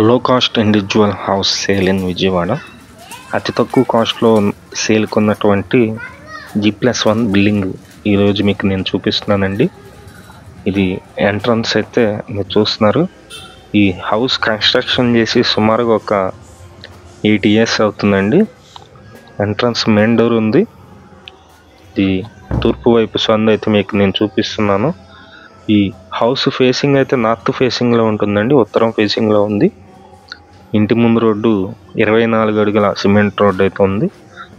లో cost individual house sale in Vijayawada. అతి తక్కువ కాస్ట్లో సేల్కి ఉన్నటువంటి G+1 బిల్డింగ్ ఈరోజు మీకు నేను చూపిస్తున్నానండి. ఇది ఎంట్రన్స్ అయితే మీరు చూస్తున్నారు. ఈ హౌస్ కన్స్ట్రక్షన్ చేసి సుమారుగా ఒక 8 years అవుతుందండి. ఎంట్రన్స్ మెయిన్ డోర్ ఉంది. ఇది తూర్పు వైపు సందు అయితే మీకు నేను చూపిస్తున్నాను. ఈ హౌస్ ఫేసింగ్ అయితే నార్త్ ఫేసింగ్లో ఉంటుందండి, ఉత్తరం ఫేసింగ్లో ఉంది. ఇంటి ముందు రోడ్డు 24 అడుగుల సిమెంట్ రోడ్డు అయితే ఉంది.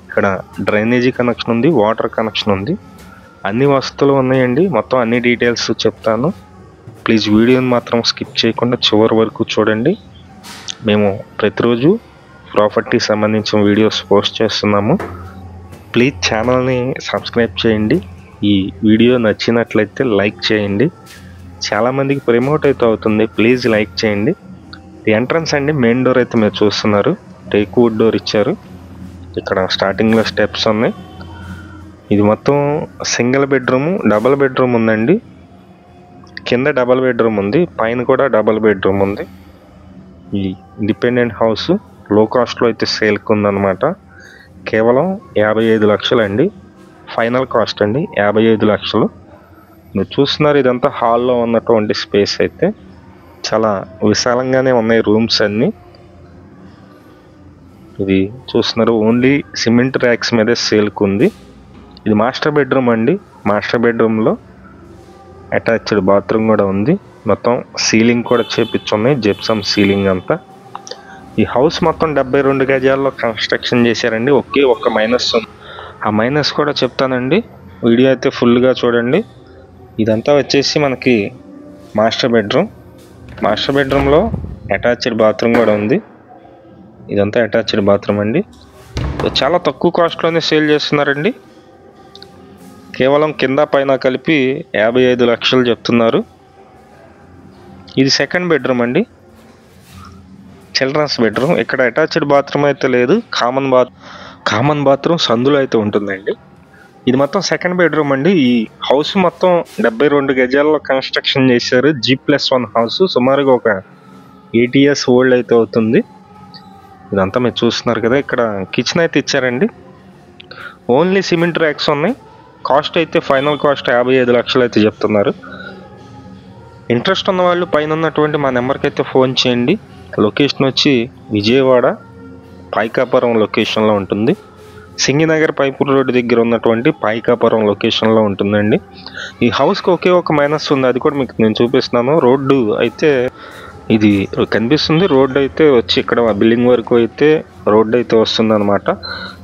ఇక్కడ డ్రైనేజీ కనెక్షన్ ఉంది, వాటర్ కనెక్షన్ ఉంది, అన్ని వసతులు ఉన్నాయండి. మొత్తం అన్ని డీటెయిల్స్ చెప్తాను. ప్లీజ్ వీడియోని మాత్రం స్కిప్ చేయకుండా చివరి వరకు చూడండి. మేము ప్రతిరోజు ప్రాపర్టీ సంబంధించిన వీడియోస్ పోస్ట్ చేస్తున్నాము. ప్లీజ్ ఛానల్ని సబ్స్క్రైబ్ చేయండి. ఈ వీడియో నచ్చినట్లయితే లైక్ చేయండి. చాలామందికి ప్రమోట్ అయితే అవుతుంది, ప్లీజ్ లైక్ చేయండి. ఎంట్రన్స్ అండి, మెయిన్ డోర్ అయితే మీరు చూస్తున్నారు. టేక్ వుడ్ డోర్ ఇచ్చారు. ఇక్కడ స్టార్టింగ్లో స్టెప్స్ ఉన్నాయి. ఇది మొత్తం సింగిల్ బెడ్రూమ్, డబుల్ బెడ్రూమ్ ఉందండి. కింద డబుల్ బెడ్రూమ్ ఉంది, పైన కూడా డబుల్ బెడ్రూమ్ ఉంది. ఈ ఇండిపెండెంట్ హౌస్ లో కాస్ట్లో అయితే సేల్కి ఉందన్నమాట. కేవలం 55 లక్షలు అండి. ఫైనల్ కాస్ట్ అండి 55 లక్షలు. మీరు చూస్తున్నారు, ఇదంతా హాల్లో ఉన్నటువంటి స్పేస్ అయితే చాలా విశాలంగానే ఉన్నాయి రూమ్స్ అన్నీ. ఇది చూస్తున్నారు, ఓన్లీ సిమెంట్ ర్యాక్స్ మీదే సేల్కి ఉంది. ఇది మాస్టర్ బెడ్రూమ్ అండి. మాస్టర్ బెడ్రూమ్లో అటాచ్డ్ బాత్రూమ్ కూడా ఉంది. మొత్తం సీలింగ్ కూడా చేపించున్నాయి, జిప్సమ్ సీలింగ్ అంతా. ఈ హౌస్ మొత్తం 72 గజాల్లో కన్స్ట్రక్షన్ చేశారండి. ఒకే ఒక్క మైనస్ ఉంది, ఆ మైనస్ కూడా చెప్తానండి. వీడియో అయితే ఫుల్గా చూడండి. ఇదంతా వచ్చేసి మనకి మాస్టర్ బెడ్రూమ్. మాస్టర్ బెడ్రూమ్లో అటాచ్డ్ బాత్రూమ్ కూడా ఉంది. ఇదంతా అటాచ్డ్ బాత్రూమ్ అండి. చాలా తక్కువ కాస్ట్లోనే సేల్ చేస్తున్నారండి. కేవలం కింద పైన కలిపి 55 లక్షలు చెప్తున్నారు. ఇది సెకండ్ బెడ్రూమ్ అండి, చిల్డ్రన్స్ బెడ్రూమ్. ఇక్కడ అటాచ్డ్ బాత్రూమ్ అయితే లేదు, కామన్ బాత్రూమ్ సందులో అయితే ఉంటుందండి. ఇది మొత్తం సెకండ్ బెడ్రూమ్ అండి. ఈ హౌస్ మొత్తం 72 గజాల్లో కన్స్ట్రక్షన్ చేశారు. G+1 హౌస్, సుమారుగా ఒక 8 years ఓల్డ్ అయితే అవుతుంది. ఇదంతా మీరు చూస్తున్నారు కదా. ఇక్కడ కిచెన్ అయితే ఇచ్చారండి. ఓన్లీ సిమెంట్ ర్యాక్స్ ఉన్నాయి. కాస్ట్ అయితే ఫైనల్ కాస్ట్ 55 లక్షలు అయితే చెప్తున్నారు. ఇంట్రెస్ట్ ఉన్న వాళ్ళు పైన ఉన్నటువంటి మా నెంబర్కి అయితే ఫోన్ చేయండి. లొకేషన్ వచ్చి విజయవాడ పైకాపురం లొకేషన్లో ఉంటుంది. సింగినగర్ పైపూర్ రోడ్డు దగ్గర ఉన్నటువంటి పైకాపురం లొకేషన్లో ఉంటుందండి. ఈ హౌస్కి ఒకే ఒక మైనస్ ఉంది, అది కూడా మీకు నేను చూపిస్తున్నాను. రోడ్డు అయితే ఇది కనిపిస్తుంది. రోడ్డు అయితే వచ్చి ఇక్కడ బిల్డింగ్ వరకు అయితే రోడ్డు అయితే వస్తుంది అనమాట.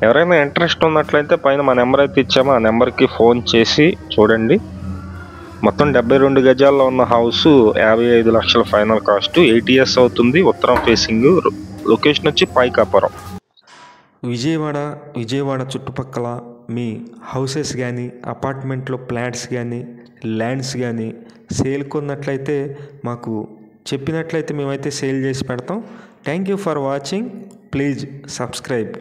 ఎవరైనా ఇంట్రెస్ట్ ఉన్నట్లయితే పైన మా నెంబర్ అయితే ఇచ్చామో ఆ నెంబర్కి ఫోన్ చేసి చూడండి. మొత్తం 72 గజాల్లో ఉన్న హౌస్ 55 లక్షల ఫైనల్ కాస్ట్. 8 years అవుతుంది. ఉత్తరం ఫేసింగ్. లొకేషన్ వచ్చి పైకాపురం. విజయవాడ చుట్టుపక్కల మీ హౌసెస్ కానీ, అపార్ట్మెంట్లో ఫ్లాట్స్ కానీ, ల్యాండ్స్ కానీ సేల్కి ఉన్నట్లయితే మాకు చెప్పినట్లయితే మేమైతే సేల్ చేసి పెడతాం. Thank you for watching. Please subscribe.